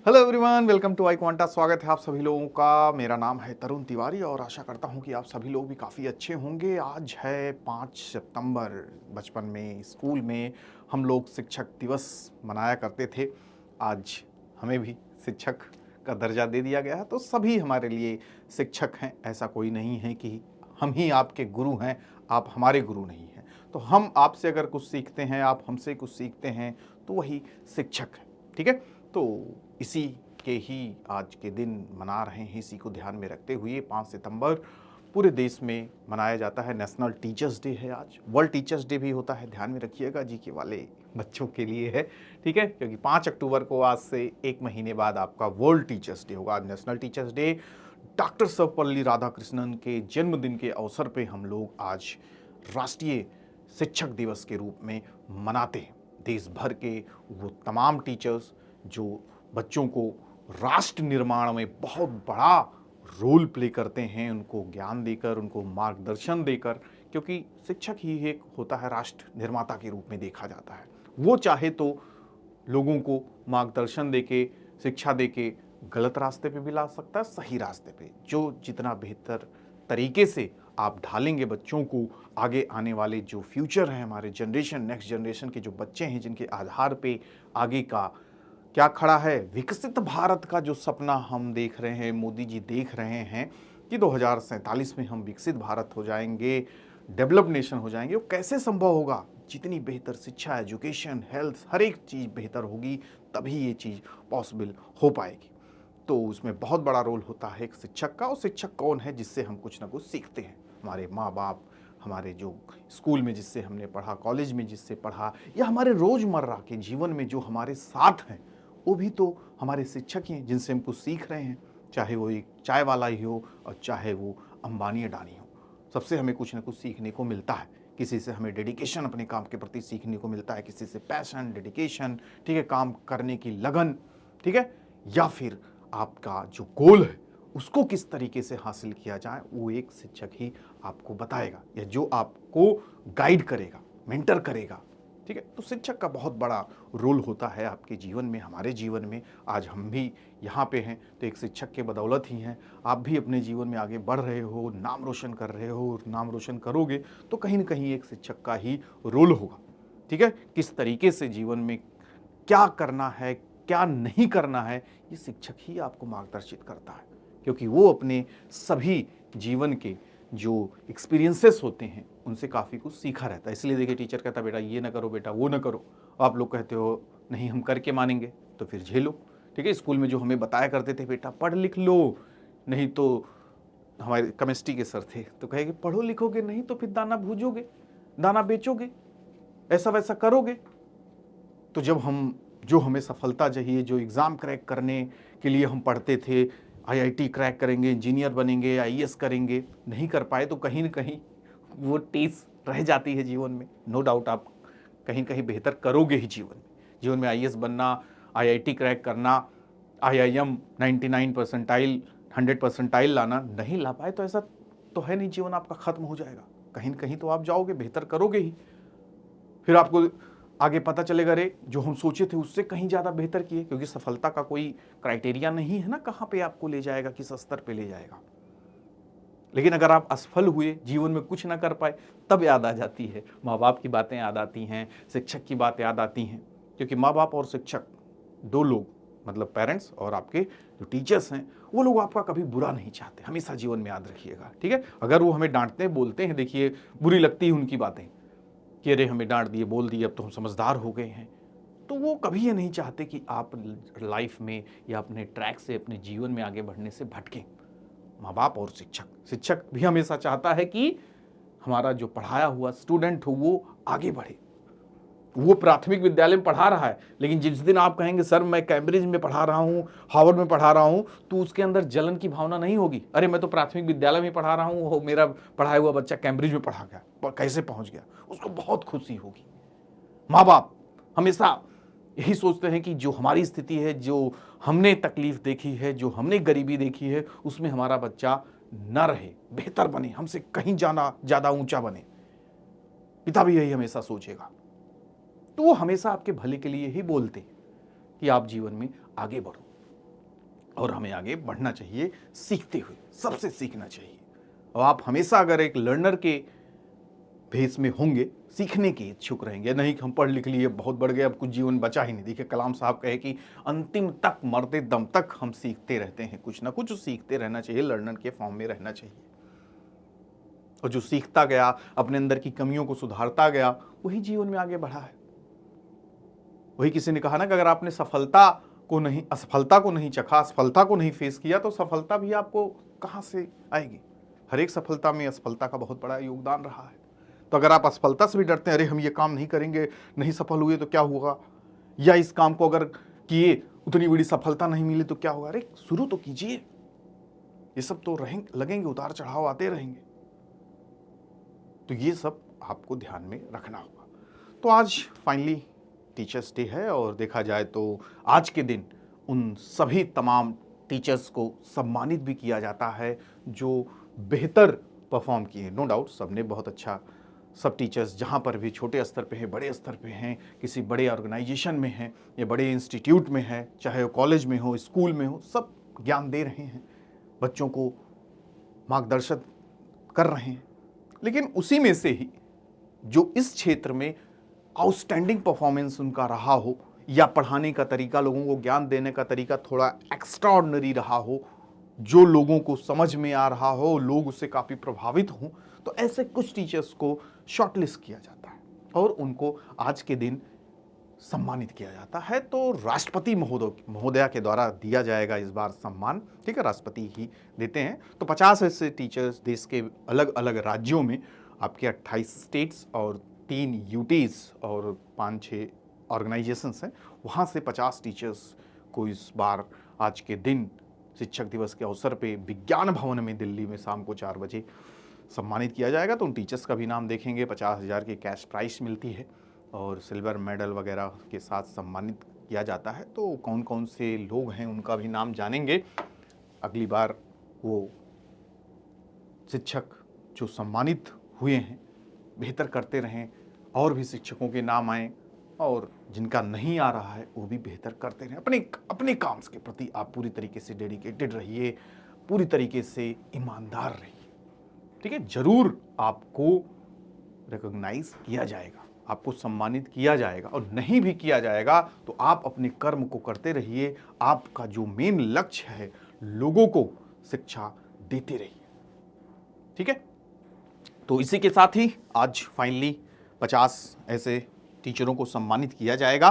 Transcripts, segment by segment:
Hello everyone, welcome to iQuanta. स्वागत है आप सभी लोगों का। मेरा नाम है तरुण तिवारी और आशा करता हूं कि आप सभी लोग भी काफ़ी अच्छे होंगे। आज है 5 सितंबर। बचपन में स्कूल में हम लोग शिक्षक दिवस मनाया करते थे। आज हमें भी शिक्षक का दर्जा दे दिया गया है, तो सभी हमारे लिए शिक्षक हैं। ऐसा कोई नहीं है कि हम ही आपके गुरु हैं, आप हमारे गुरु नहीं हैं। तो हम आपसे अगर कुछ सीखते हैं, आप हमसे कुछ सीखते हैं, तो वही शिक्षक है। ठीक है, तो इसी के ही आज के दिन मना रहे हैं। इसी को ध्यान में रखते हुए 5 सितंबर पूरे देश में मनाया जाता है। नेशनल टीचर्स डे है आज। वर्ल्ड टीचर्स डे भी होता है, ध्यान में रखिएगा, जीके वाले बच्चों के लिए है। ठीक है, क्योंकि 5 अक्टूबर को आज से एक महीने बाद आपका वर्ल्ड टीचर्स डे होगा। आज national teachers day. Doctor Sarvepalli Radhakrishnan के जन्मदिन के अवसर पे हम लोग आज राष्ट्रीय शिक्षक दिवस के रूप में मनाते हैं। देश भर के वो तमाम टीचर्स जो बच्चों को राष्ट्र निर्माण में बहुत बड़ा रोल प्ले करते हैं, उनको ज्ञान देकर, उनको मार्गदर्शन देकर, क्योंकि शिक्षक ही एक होता है राष्ट्र निर्माता के रूप में देखा जाता है। वो चाहे तो लोगों को मार्गदर्शन देके, शिक्षा देके गलत रास्ते पे भी ला सकता है, सही रास्ते पे। जो जितना बेहतर तरीके से आप ढालेंगे बच्चों को, आगे आने वाले जो फ्यूचर है, हमारे जनरेशन, नेक्स्ट जनरेशन के जो बच्चे हैं, जिनके आधार पे आगे का क्या खड़ा है, विकसित भारत का जो सपना हम देख रहे हैं, मोदी जी देख रहे हैं कि 2047 में हम विकसित भारत हो जाएंगे, डेवलप नेशन हो जाएंगे। वो कैसे संभव होगा? जितनी बेहतर शिक्षा, एजुकेशन, हेल्थ, हर एक चीज़ बेहतर होगी, तभी ये चीज़ पॉसिबल हो पाएगी। तो उसमें बहुत बड़ा रोल होता है एक शिक्षक का। और शिक्षक कौन है? जिससे हम कुछ ना कुछ सीखते हैं। हमारे माँ बाप, हमारे जो स्कूल में जिससे हमने पढ़ा, कॉलेज में जिससे पढ़ा, या हमारे रोज़मर्रा के जीवन में जो हमारे साथ हैं, वो भी तो हमारे शिक्षक ही हैं, जिनसे हम कुछ सीख रहे हैं। चाहे वो एक चाय वाला ही हो और चाहे वो अंबानी अडानी हो, सबसे हमें कुछ ना कुछ सीखने को मिलता है। किसी से हमें डेडिकेशन अपने काम के प्रति सीखने को मिलता है, किसी से पैशन, डेडिकेशन, ठीक है, काम करने की लगन, ठीक है, या फिर आपका जो गोल है उसको किस तरीके से हासिल किया जाए, वो एक शिक्षक ही आपको बताएगा, या जो आपको गाइड करेगा, मेंटर करेगा। ठीक है, तो शिक्षक का बहुत बड़ा रोल होता है आपके जीवन में, हमारे जीवन में। आज हम भी यहाँ पे हैं तो एक शिक्षक के बदौलत ही हैं। आप भी अपने जीवन में आगे बढ़ रहे हो, नाम रोशन कर रहे हो, नाम रोशन करोगे तो कहीं ना कहीं एक शिक्षक का ही रोल होगा। ठीक है, किस तरीके से जीवन में क्या करना है, क्या नहीं करना है, ये शिक्षक ही आपको मार्गदर्शित करता है, क्योंकि वो अपने सभी जीवन के जो एक्सपीरियंसेस होते हैं उनसे काफ़ी कुछ सीखा रहता है। इसलिए देखिए, टीचर कहता है बेटा ये ना करो, बेटा वो ना करो। आप लोग कहते हो नहीं हम करके मानेंगे, तो फिर झेलो। ठीक है, स्कूल में जो हमें बताया करते थे बेटा पढ़ लिख लो, नहीं तो हमारे केमिस्ट्री के सर थे तो कहेंगे पढ़ो लिखोगे नहीं तो फिर दाना भूजोगे, दाना बेचोगे, ऐसा वैसा करोगे। तो जब हम जो हमें सफलता चाहिए, जो एग्ज़ाम क्रैक करने के लिए हम पढ़ते थे, आईआईटी क्रैक करेंगे, इंजीनियर बनेंगे, आईएएस करेंगे, नहीं कर पाए तो कहीं न कहीं वो टीस रह जाती है जीवन में। नो डाउट आप कहीं न कहीं बेहतर करोगे ही जीवन में। जीवन में आईएएस बनना, आईआईटी क्रैक करना, आईआईएम 99 परसेंटाइल, 100 परसेंटाइल लाना, नहीं ला पाए तो ऐसा तो है नहीं जीवन आपका खत्म हो जाएगा। कहीं न कहीं तो आप जाओगे, बेहतर करोगे ही। फिर आपको आगे पता चलेगा रे जो हम सोचे थे उससे कहीं ज़्यादा बेहतर किए, क्योंकि सफलता का कोई क्राइटेरिया नहीं है ना कहाँ पे आपको ले जाएगा, किस स्तर पे ले जाएगा। लेकिन अगर आप असफल हुए, जीवन में कुछ ना कर पाए, तब याद आ जाती है, माँ बाप की बातें याद आती हैं, शिक्षक की बात याद आती हैं। क्योंकि माँ बाप और शिक्षक दो लोग, मतलब पेरेंट्स और आपके जो टीचर्स हैं, वो लोग आपका कभी बुरा नहीं चाहते, हमेशा जीवन में याद रखिएगा। ठीक है, अगर वो हमें डांटते हैं, बोलते हैं, देखिए बुरी लगती है उनकी बातें कि अरे हमें डांट दिए, बोल दिए, अब तो हम समझदार हो गए हैं, तो वो कभी ये नहीं चाहते कि आप लाइफ में या अपने ट्रैक से, अपने जीवन में आगे बढ़ने से भटकें। माँ बाप और शिक्षक, शिक्षक भी हमेशा चाहता है कि हमारा जो पढ़ाया हुआ स्टूडेंट हो वो आगे बढ़े। वो प्राथमिक विद्यालय में पढ़ा रहा है, लेकिन जिस दिन आप कहेंगे सर मैं कैम्ब्रिज में पढ़ा रहा हूँ, हार्वर्ड में पढ़ा रहा हूँ, तो उसके अंदर जलन की भावना नहीं होगी। अरे मैं तो प्राथमिक विद्यालय में पढ़ा रहा हूँ, मेरा पढ़ाया हुआ बच्चा कैम्ब्रिज में पढ़ा गया, कैसे पहुंच गया, उसको बहुत खुशी होगी। माँ बाप हमेशा यही सोचते हैं कि जो हमारी स्थिति है, जो हमने तकलीफ देखी है, जो हमने गरीबी देखी है, उसमें हमारा बच्चा न रहे, बेहतर बने, हमसे कहीं ज़्यादा ऊंचा बने। पिता भी यही हमेशा सोचेगा। तो वो हमेशा आपके भले के लिए ही बोलते हैं कि आप जीवन में आगे बढ़ो। और हमें आगे बढ़ना चाहिए सीखते हुए, सबसे सीखना चाहिए। और आप हमेशा अगर एक लर्नर के भेस में होंगे, सीखने के इच्छुक रहेंगे, नहीं कि हम पढ़ लिख लिए, बहुत बढ़ गए, अब कुछ जीवन बचा ही नहीं। देखिए कलाम साहब कहे कि अंतिम तक, मरते दम तक हम सीखते रहते हैं, कुछ ना कुछ सीखते रहना चाहिए, लर्नर के फॉर्म में रहना चाहिए। और जो सीखता गया, अपने अंदर की कमियों को सुधारता गया, वही जीवन में आगे बढ़ा है। वही किसी ने कहा ना कि अगर आपने असफलता को नहीं चखा, असफलता को नहीं फेस किया, तो सफलता भी आपको कहां से आएगी। हर एक सफलता में असफलता का बहुत बड़ा योगदान रहा है। तो अगर आप असफलता से भी डरते हैं, अरे हम ये काम नहीं करेंगे, नहीं सफल हुए तो क्या होगा, या इस काम को अगर किए उतनी बड़ी सफलता नहीं मिली तो क्या होगा, अरे शुरू तो कीजिए। ये सब तो लगेंगे, उतार चढ़ाव आते रहेंगे। तो ये सब आपको ध्यान में रखना होगा। तो आज फाइनली टीचर्स डे है, और देखा जाए तो आज के दिन उन सभी तमाम टीचर्स को सम्मानित भी किया जाता है जो बेहतर परफॉर्म किए। नो डाउट सबने बहुत अच्छा, सब टीचर्स जहाँ पर भी छोटे स्तर पे हैं, बड़े स्तर पे हैं, किसी बड़े ऑर्गेनाइजेशन में हैं या बड़े इंस्टीट्यूट में हैं, चाहे वो कॉलेज में हो, स्कूल में हो, सब ज्ञान दे रहे हैं, बच्चों को मार्गदर्शन कर रहे हैं। लेकिन उसी में से ही जो इस क्षेत्र में आउटस्टैंडिंग परफॉर्मेंस उनका रहा हो, या पढ़ाने का तरीका, लोगों को ज्ञान देने का तरीका थोड़ा एक्स्ट्रा ऑर्डिनरी रहा हो, जो लोगों को समझ में आ रहा हो, लोग उससे काफ़ी प्रभावित हों, तो ऐसे कुछ टीचर्स को शॉर्टलिस्ट किया जाता है और उनको आज के दिन सम्मानित किया जाता है। तो राष्ट्रपति महोदया के द्वारा दिया जाएगा इस बार सम्मान, ठीक है, राष्ट्रपति ही देते हैं। तो 50 ऐसे टीचर्स देश के अलग अलग राज्यों में, आपके 28 स्टेट्स और 3 यूटीज़ और 5-6 ऑर्गेनाइजेशंस हैं, वहाँ से 50 टीचर्स को इस बार आज के दिन शिक्षक दिवस के अवसर पे विज्ञान भवन में दिल्ली में शाम को 4 बजे सम्मानित किया जाएगा। तो उन टीचर्स का भी नाम देखेंगे। 50,000 की कैश प्राइस मिलती है और सिल्वर मेडल वगैरह के साथ सम्मानित किया जाता है। तो कौन कौन से लोग हैं उनका भी नाम जानेंगे। अगली बार वो शिक्षक जो सम्मानित हुए हैं बेहतर करते रहें, और भी शिक्षकों के नाम आएँ, और जिनका नहीं आ रहा है वो भी बेहतर करते रहें। अपने काम के प्रति आप पूरी तरीके से डेडिकेटेड रहिए, पूरी तरीके से ईमानदार रहिए, ठीक है। जरूर आपको रिकॉग्नाइज किया जाएगा, आपको सम्मानित किया जाएगा, और नहीं भी किया जाएगा तो आप अपने कर्म को करते रहिए। आपका जो मेन लक्ष्य है, लोगों को शिक्षा देते रहिए, ठीक है। तो इसी के साथ ही आज फाइनली 50 ऐसे टीचरों को सम्मानित किया जाएगा।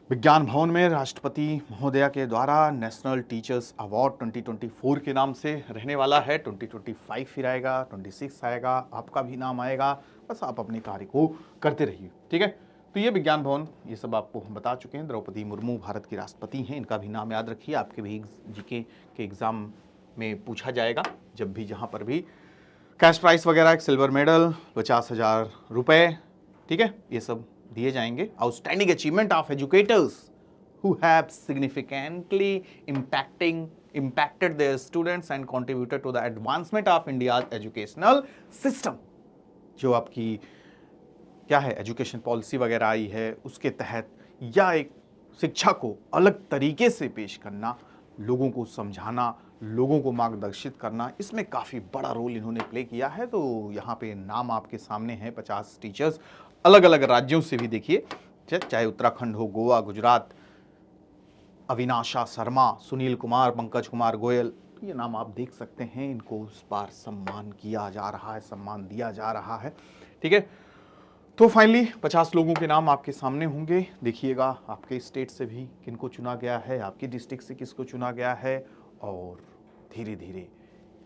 विज्ञान भवन में राष्ट्रपति महोदया के द्वारा नेशनल टीचर्स अवार्ड 2024 के नाम से रहने वाला है। 2025 फिर आएगा, 26 आएगा, आपका भी नाम आएगा। बस आप अपने कार्य को करते रहिए, ठीक है। तो ये विज्ञान भवन, ये सब आपको हम बता चुके हैं। द्रौपदी मुर्मू भारत की राष्ट्रपति हैं, इनका भी नाम याद रखिए। आपके भी जीके के एग्जाम में पूछा जाएगा, जब भी जहाँ पर भी। कैश प्राइस वगैरह, एक सिल्वर मेडल, 50,000 रुपये, ठीक है, ये सब दिए जाएंगे। Outstanding achievement of educators who have significantly impacted their students and contributed to the advancement of India's educational system। जो आपकी क्या है, एजुकेशन पॉलिसी वगैरह आई है, उसके तहत, या एक शिक्षा को अलग तरीके से पेश करना, लोगों को समझाना, लोगों को मार्गदर्शित करना, इसमें काफ़ी बड़ा रोल इन्होंने प्ले किया है। तो यहाँ पे नाम आपके सामने है 50 टीचर्स, अलग अलग राज्यों से भी देखिए, चाहे उत्तराखंड हो, गोवा, गुजरात, अविनाशा शर्मा, सुनील कुमार, पंकज कुमार गोयल, ये नाम आप देख सकते हैं। इनको इस बार सम्मान किया जा रहा है, सम्मान दिया जा रहा है, ठीक है। तो फाइनली 50 लोगों के नाम आपके सामने होंगे। देखिएगा आपके स्टेट से भी किनको चुना गया है, आपके डिस्ट्रिक्ट से किसको चुना गया है, और धीरे धीरे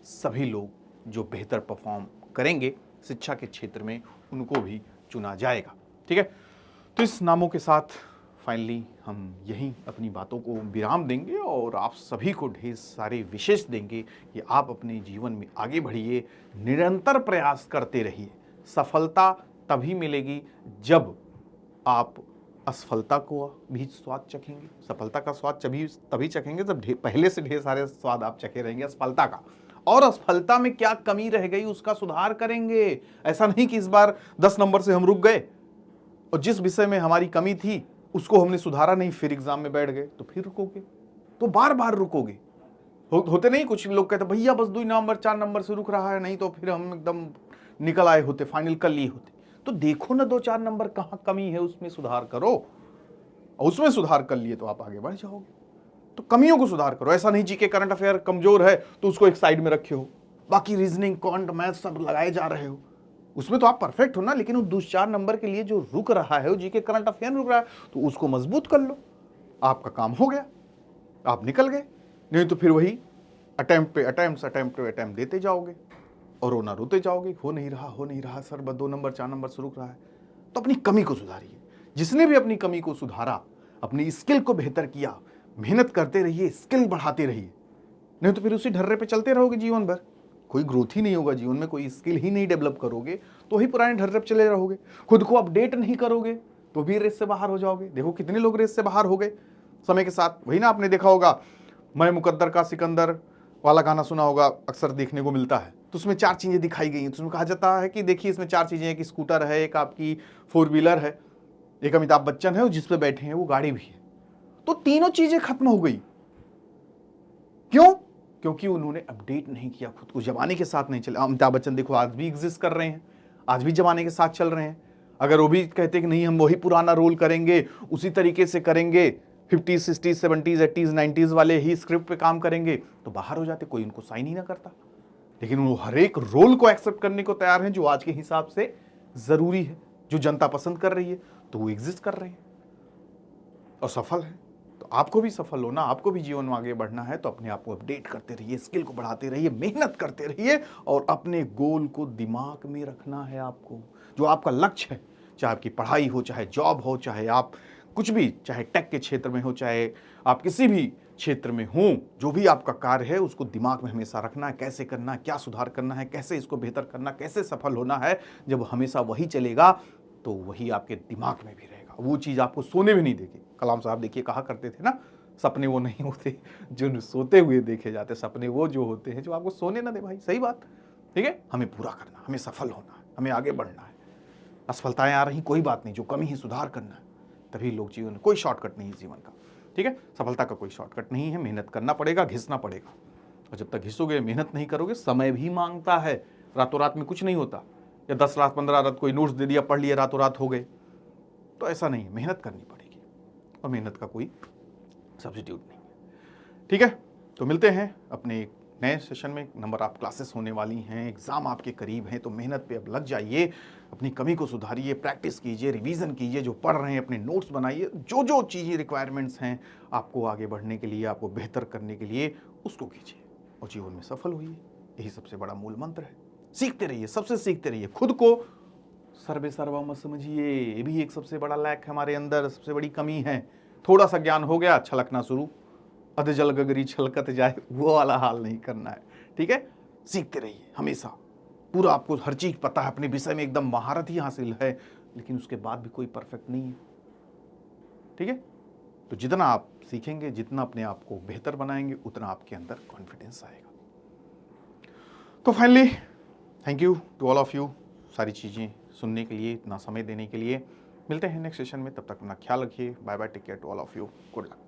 सभी लोग जो बेहतर परफॉर्म करेंगे शिक्षा के क्षेत्र में, उनको भी चुना जाएगा, ठीक है। तो इस नामों के साथ फाइनली हम यहीं अपनी बातों को विराम देंगे, और आप सभी को ढेर सारे विशेष देंगे कि आप अपने जीवन में आगे बढ़िए, निरंतर प्रयास करते रहिए। सफलता तभी मिलेगी जब आप असफलता को भी स्वाद चखेंगे। सफलता का स्वाद तभी चखेंगे जब पहले से ढेर सारे स्वाद आप चखे रहेंगे असफलता का, और असफलता में क्या कमी रह गई उसका सुधार करेंगे। ऐसा नहीं कि इस बार 10 नंबर से हम रुक गए और जिस विषय में हमारी कमी थी उसको हमने सुधारा नहीं, फिर एग्जाम में बैठ गए, तो फिर रुकोगे। तो बार बार रुकोगे। होते नहीं, कुछ लोग कहते भैया बस 2 नंबर 4 नंबर से रुक रहा है, नहीं तो फिर हम एकदम निकल आए होते, फाइनल कर लिए होते। तो देखो ना 2-4 नंबर कहाँ कमी है, उसमें सुधार करो, और उसमें सुधार कर लिए तो आप आगे बढ़ जाओगे। तो कमियों को सुधार करो। ऐसा नहीं जीके करंट अफेयर कमजोर है तो उसको एक साइड में रखे हो, बाकी रीजनिंग क्वांट मैथ सब लगाए जा रहे हो, उसमें तो आप परफेक्ट हो ना, लेकिन वो 2-4 नंबर के लिए जो रुक रहा है, वो जीके करंट अफेयर रुक रहा है, तो उसको मजबूत कर लो, आपका काम हो गया, आप निकल गए। नहीं तो फिर वही अटेम्प्ट पे अटेम्प्ट देते जाओगे और रोना रोते जाओगे, हो नहीं रहा सर, बस 2 नंबर 4 नंबर से रुक रहा है। तो अपनी कमी को सुधारिए। जिसने भी अपनी कमी को सुधारा, अपनी स्किल को बेहतर किया, मेहनत करते रहिए, स्किल बढ़ाते रहिए, नहीं तो फिर उसी ढर्रे पे चलते रहोगे जीवन भर, कोई ग्रोथ ही नहीं होगा जीवन में, कोई स्किल ही नहीं डेवलप करोगे तो ही पुराने ढर्रे पे चले रहोगे। खुद को अपडेट नहीं करोगे तो भी रेस से बाहर हो जाओगे। देखो कितने लोग रेस से बाहर हो गए समय के साथ। वही ना, आपने देखा होगा मैं मुकद्दर का सिकंदर वाला गाना सुना होगा, अक्सर देखने को मिलता है। तो उसमें 4 चीजें दिखाई गई हैं, तो उसमें कहा जाता है कि देखिए इसमें 4 चीजें हैं, कि स्कूटर है, एक आपकी 4 व्हीलर है, एक अमिताभ बच्चन है और जिस पे बैठे हैं वो गाड़ी भी है। तो तीनों चीजें खत्म हो गई। क्यों? क्योंकि उन्होंने अपडेट नहीं किया खुद को, जमाने के साथ नहीं चले। अमिताभ बच्चन देखो आज भी एग्जिस्ट कर रहे हैं, आज भी जमाने के साथ चल रहे हैं। अगर वो भी कहते कि नहीं हम वही पुराना रोल करेंगे, उसी तरीके से करेंगे, 50s 60s 70s 80s 90s वाले ही स्क्रिप्ट पे काम करेंगे, तो बाहर हो जाते, कोई उनको साइन ही ना करता। लेकिन वो हर एक रोल को एक्सेप्ट करने को तैयार हैं जो आज के हिसाब से जरूरी है, जो जनता पसंद कर रही है, तो वो एग्जिस्ट कर रहे हैं और सफल है। तो आपको भी सफल होना, आपको भी जीवन में आगे बढ़ना है, तो अपने आप को अपडेट करते रहिए, स्किल को बढ़ाते रहिए, मेहनत करते रहिए और अपने गोल को दिमाग में रखना है आपको। जो आपका लक्ष्य है, चाहे आपकी पढ़ाई हो, चाहे जॉब हो, चाहे आप कुछ भी, चाहे टेक के क्षेत्र में हो, चाहे आप किसी भी क्षेत्र में हो, जो भी आपका कार्य है उसको दिमाग में हमेशा रखना है, कैसे करना है, क्या सुधार करना है, कैसे इसको बेहतर करना, कैसे सफल होना है। जब हमेशा वही चलेगा तो वही आपके दिमाग में भी रहेगा, वो चीज आपको सोने भी नहीं देगी। कलाम साहब देखिए कहा करते थे ना, सपने वो नहीं होते जो सोते हुए देखे जाते, सपने वो जो होते हैं जो आपको सोने ना दे। भाई सही बात, ठीक है। हमें पूरा करना, हमें सफल होना है, हमें आगे बढ़ना है। असफलताएं आ रही कोई बात नहीं, जो कमी है सुधार करना है, तभी लोग जीवन, कोई शॉर्टकट नहीं है जीवन का, ठीक है। सफलता का कोई शॉर्टकट नहीं है, मेहनत करना पड़ेगा, घिसना पड़ेगा, और जब तक घिसोगे, मेहनत नहीं करोगे, समय भी मांगता है, रातों रात में कुछ नहीं होता, या 10 रात 15 रात कोई नोट्स दे दिया, पढ़ लिया, रातों रात हो गए, तो ऐसा नहीं है। मेहनत करनी पड़ेगी और मेहनत का कोई सब्स्टिट्यूट नहीं है, ठीक है। तो मिलते हैं अपने एक नए सेशन में। नंबर आप क्लासेस होने वाली हैं, एग्जाम आपके करीब हैं, तो मेहनत पे अब लग जाइए, अपनी कमी को सुधारिए, प्रैक्टिस कीजिए, रिवीजन कीजिए, जो पढ़ रहे हैं अपने नोट्स बनाइए, जो जो चीज़ें रिक्वायरमेंट्स हैं आपको आगे बढ़ने के लिए, आपको बेहतर करने के लिए, उसको कीजिए और जीवन में सफल होइए। यही सबसे बड़ा मूल मंत्र है। सीखते रहिए, सबसे सीखते रहिए, खुद को सर्वे सर्वा मत समझिए, ये भी एक सबसे बड़ा लैक है हमारे अंदर, सबसे बड़ी कमी है। थोड़ा सा ज्ञान हो गया, छलकना शुरू, अध जल गगरी छलकत जाए, वो वाला हाल नहीं करना है, ठीक है। सीखते रहिए हमेशा, पूरा आपको हर चीज पता है, अपने विषय में एकदम महारत ही हासिल है, लेकिन उसके बाद भी कोई परफेक्ट नहीं है, ठीक है। तो जितना आप सीखेंगे, जितना अपने आप को बेहतर बनाएंगे, उतना आपके अंदर कॉन्फिडेंस आएगा। तो finally thank you to all of you, सारी चीज़ें सुनने के लिए, इतना समय देने के लिए। मिलते हैं नेक्स्ट सेशन में, तब तक अपना ख्याल रखिए। Bye bye, take care to all of you, good luck.